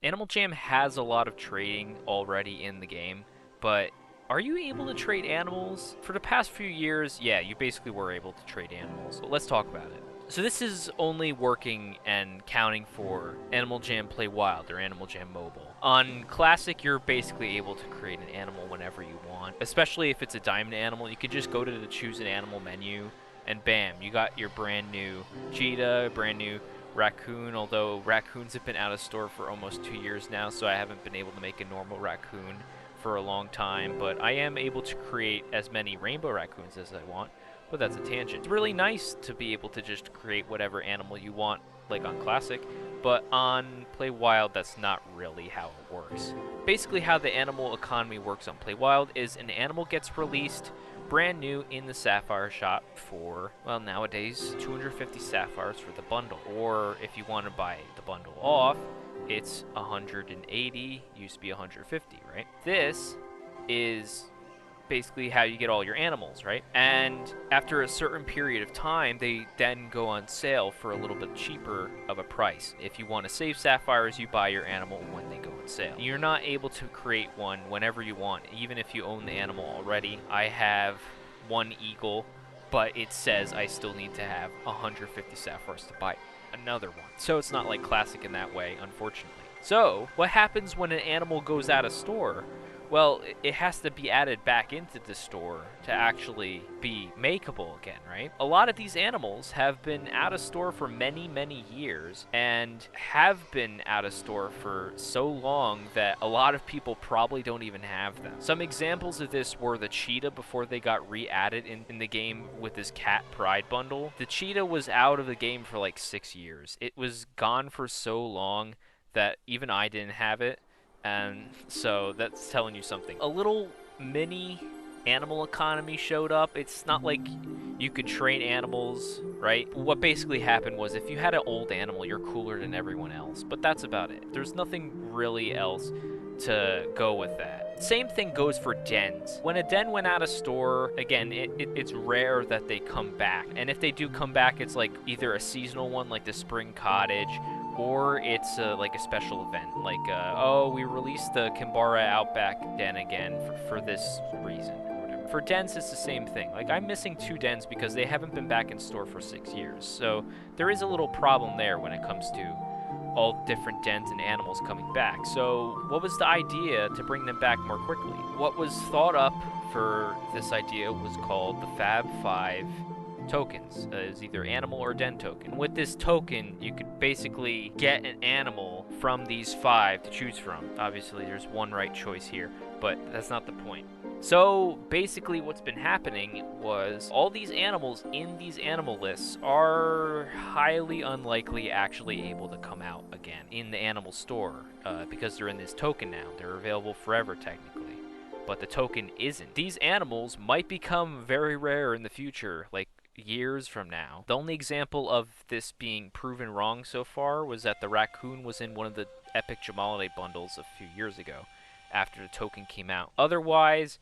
Animal Jam has a lot of trading already in the game, but are you able to trade animals? For the past few years, yeah, you basically were able to trade animals. But let's talk about it. So this is only working and counting for Animal Jam Play Wild or Animal Jam Mobile. On Classic, you're basically able to create an animal whenever you want, especially if it's a diamond animal. You can just go to the choose an animal menu and bam, you got your brand new cheetah, brand new raccoon, although raccoons have been out of store for almost 2 years now, so I haven't been able to make a normal raccoon for a long time, but I am able to create as many rainbow raccoons as I want, but that's a tangent. It's really nice to be able to just create whatever animal you want, like on Classic, but on Play Wild, that's not really how it works. Basically, how the animal economy works on Play Wild is an animal gets released brand new in the Sapphire shop for, well, nowadays 250 sapphires for the bundle, or if you want to buy the bundle off, it's 180, used to be 150, right? This is basically how you get all your animals, right? And after a certain period of time, they then go on sale for a little bit cheaper of a price. If you want to save sapphires, you buy your animal when they go on sale. You're not able to create one whenever you want, even if you own the animal already. I have one eagle, but it says I still need to have 150 sapphires to buy another one. So it's not like Classic in that way, unfortunately. So what happens when an animal goes out of store? Well, it has to be added back into the store to actually be makeable again, right? A lot of these animals have been out of store for many, many years and have been out of store for so long that a lot of people probably don't even have them. Some examples of this were the cheetah before they got re-added in the game with this cat pride bundle. The cheetah was out of the game for like 6 years. It was gone for so long that even I didn't have it. And so that's telling you something. A little mini animal economy showed up. It's not like you could train animals, right? What basically happened was if you had an old animal, you're cooler than everyone else. But that's about it. There's nothing really else to go with that. Same thing goes for dens. When a den went out of store, again, it's rare that they come back. And if they do come back, it's like either a seasonal one like the Spring Cottage, or it's like a special event, like, oh, we released the Kimbara Outback den again for this reason, or whatever. For dens, it's the same thing. Like, I'm missing 2 dens because they haven't been back in store for 6 years. So there is a little problem there when it comes to all different dens and animals coming back. So what was the idea to bring them back more quickly? What was thought up for this idea was called the Fab Five tokens. Is either animal or den token. With this token, you could basically get an animal from these 5 to choose from. Obviously, there's one right choice here, but that's not the point. So basically what's been happening was all these animals in these animal lists are highly unlikely actually able to come out again in the animal store because they're in this token now. They're available forever technically, but the token isn't. These animals might become very rare in the future, like years from now. The only example of this being proven wrong so far was that the raccoon was in one of the Epic Jamalade bundles a few years ago after the token came out. Otherwise,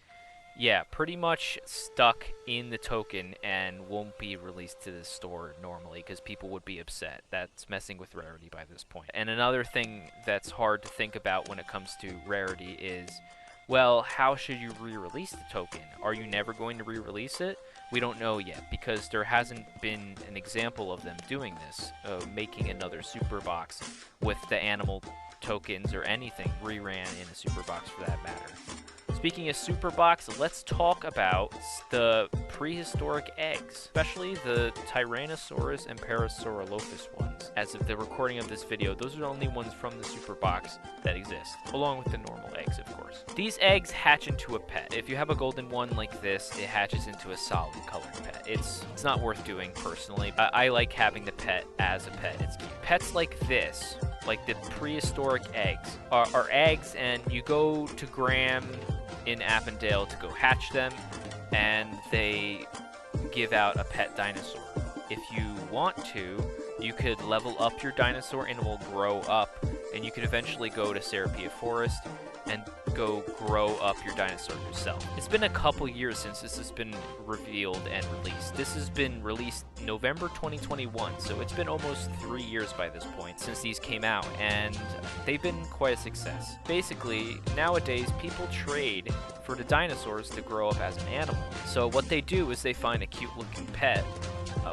yeah, pretty much stuck in the token and won't be released to the store normally because people would be upset. That's messing with rarity by this point. And another thing that's hard to think about when it comes to rarity is, well, how should you re-release the token? Are you never going to re-release it? We don't know yet because there hasn't been an example of them doing this, making another super box with the animal tokens or anything reran in a super box for that matter. Speaking of super box, let's talk about the prehistoric eggs, especially the Tyrannosaurus and Parasaurolophus ones. As of the recording of this video, those are the only ones from the super box that exist, along with the normal eggs, of course. These eggs hatch into a pet. If you have a golden one like this, it hatches into a solid colored pet. It's not worth doing personally. I like having the pet as a pet. It's cute. Pets like this, like the prehistoric eggs, are eggs, and you go to Graham in Appendale to go hatch them, and they give out a pet dinosaur. If you want to, you could level up your dinosaur and it will grow up and you can eventually go to Serapia Forest and go grow up your dinosaur yourself. It's been a couple years since this has been revealed and released. This has been released November 2021, so it's been almost 3 years by this point since these came out, and they've been quite a success. Basically, nowadays people trade for the dinosaurs to grow up as an animal. So what they do is they find a cute looking pet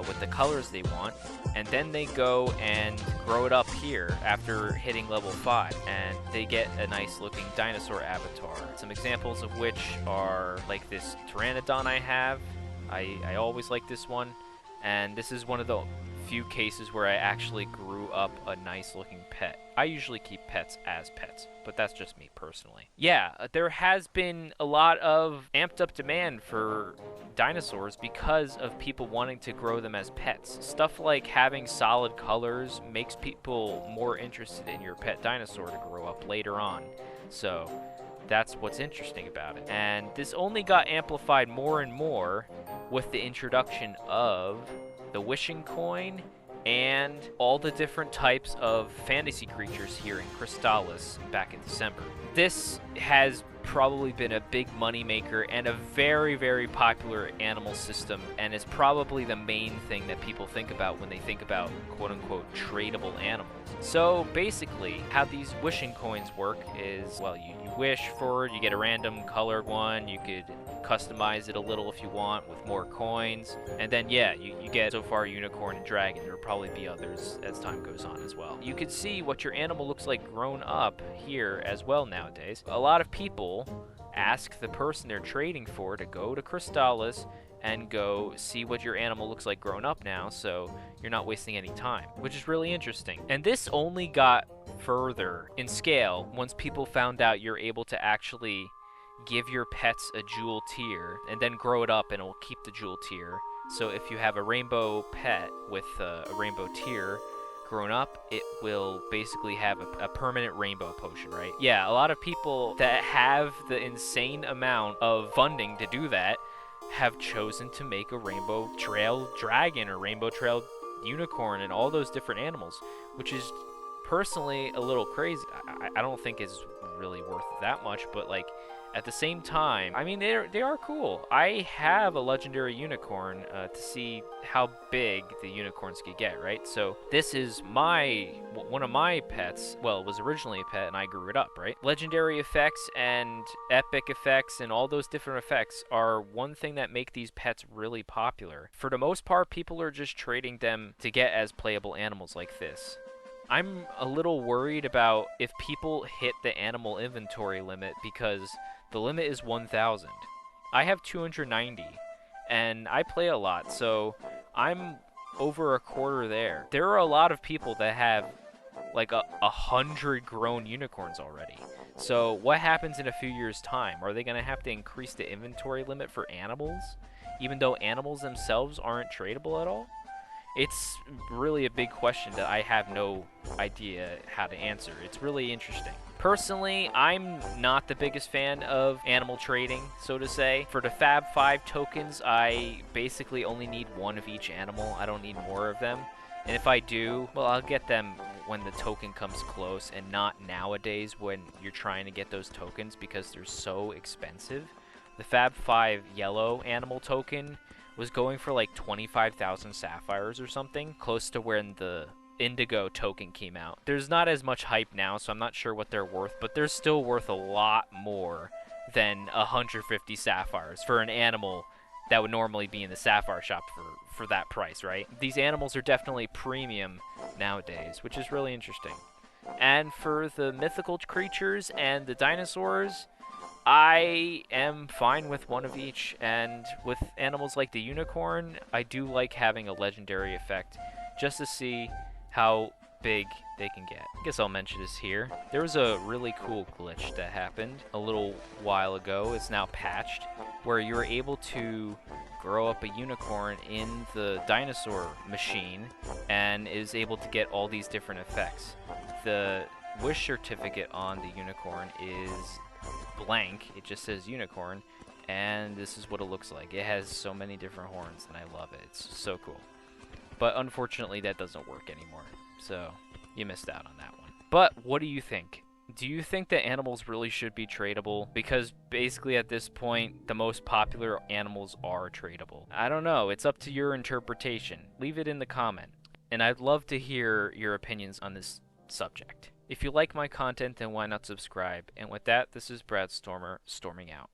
with the colors they want, and then they go and grow it up here after hitting level 5, and they get a nice looking dinosaur avatar. Some examples of which are like this pteranodon I have. I always like this one, and this is one of the few cases where I actually grew up a nice looking pet. I usually keep pets as pets, but that's just me personally. Yeah, there has been a lot of amped up demand for dinosaurs because of people wanting to grow them as pets. Stuff like having solid colors makes people more interested in your pet dinosaur to grow up later on. So that's what's interesting about it. And this only got amplified more and more with the introduction of the wishing coin and all the different types of fantasy creatures here in Crystallis back in December. This has probably been a big moneymaker and a very, very popular animal system, and is probably the main thing that people think about when they think about quote-unquote tradable animals. So basically, how these wishing coins work is, well, you wish for it, you get a random colored one, you could customize it a little if you want with more coins, and then yeah, you get so far unicorn and dragon. There will probably be others as time goes on as well. You could see what your animal looks like grown up here as well nowadays. A lot of people ask the person they're trading for to go to Crystallis and go see what your animal looks like grown up now, so you're not wasting any time, which is really interesting. And this only got further in scale once people found out you're able to actually give your pets a jewel tier and then grow it up and it will keep the jewel tier. So if you have a rainbow pet with a rainbow tier grown up, it will basically have a permanent rainbow potion, right? Yeah, a lot of people that have the insane amount of funding to do that have chosen to make a rainbow trail dragon or rainbow trail unicorn and all those different animals, which is personally a little crazy. I don't think it's really worth that much, but like at the same time, I mean, they are cool. I have a legendary unicorn to see how big the unicorns could get, right? So this is one of my pets. Well, it was originally a pet and I grew it up, right? Legendary effects and epic effects and all those different effects are one thing that make these pets really popular. For the most part, people are just trading them to get as playable animals like this. I'm a little worried about if people hit the animal inventory limit, because the limit is 1,000. I have 290, and I play a lot, so I'm over a quarter there. There are a lot of people that have like 100 grown unicorns already. So what happens in a few years' time? Are they going to have to increase the inventory limit for animals, even though animals themselves aren't tradable at all? It's really a big question that I have no idea how to answer. It's really interesting. Personally, I'm not the biggest fan of animal trading, so to say. For the Fab Five tokens, I basically only need one of each animal. I don't need more of them. And if I do, well, I'll get them when the token comes close, and not nowadays when you're trying to get those tokens because they're so expensive. The Fab Five yellow animal token was going for like 25,000 sapphires or something, close to when the indigo token came out. There's not as much hype now, so I'm not sure what they're worth, but they're still worth a lot more than 150 sapphires for an animal that would normally be in the sapphire shop for that price, right? These animals are definitely premium nowadays, which is really interesting. And for the mythical creatures and the dinosaurs, I am fine with one of each, and with animals like the unicorn, I do like having a legendary effect just to see how big they can get. I guess I'll mention this here. There was a really cool glitch that happened a little while ago. It's now patched, where you're able to grow up a unicorn in the dinosaur machine and is able to get all these different effects. The wish certificate on the unicorn is blank. It just says unicorn, and this is what it looks like. It has so many different horns, and I love it. It's so cool. But unfortunately, that doesn't work anymore, so you missed out on that one. But what do you think? Do you think that animals really should be tradable? Because basically at this point, the most popular animals are tradable. I don't know. It's up to your interpretation. Leave it in the comment. And I'd love to hear your opinions on this subject. If you like my content, then why not subscribe? And with that, this is Brad Stormer, storming out.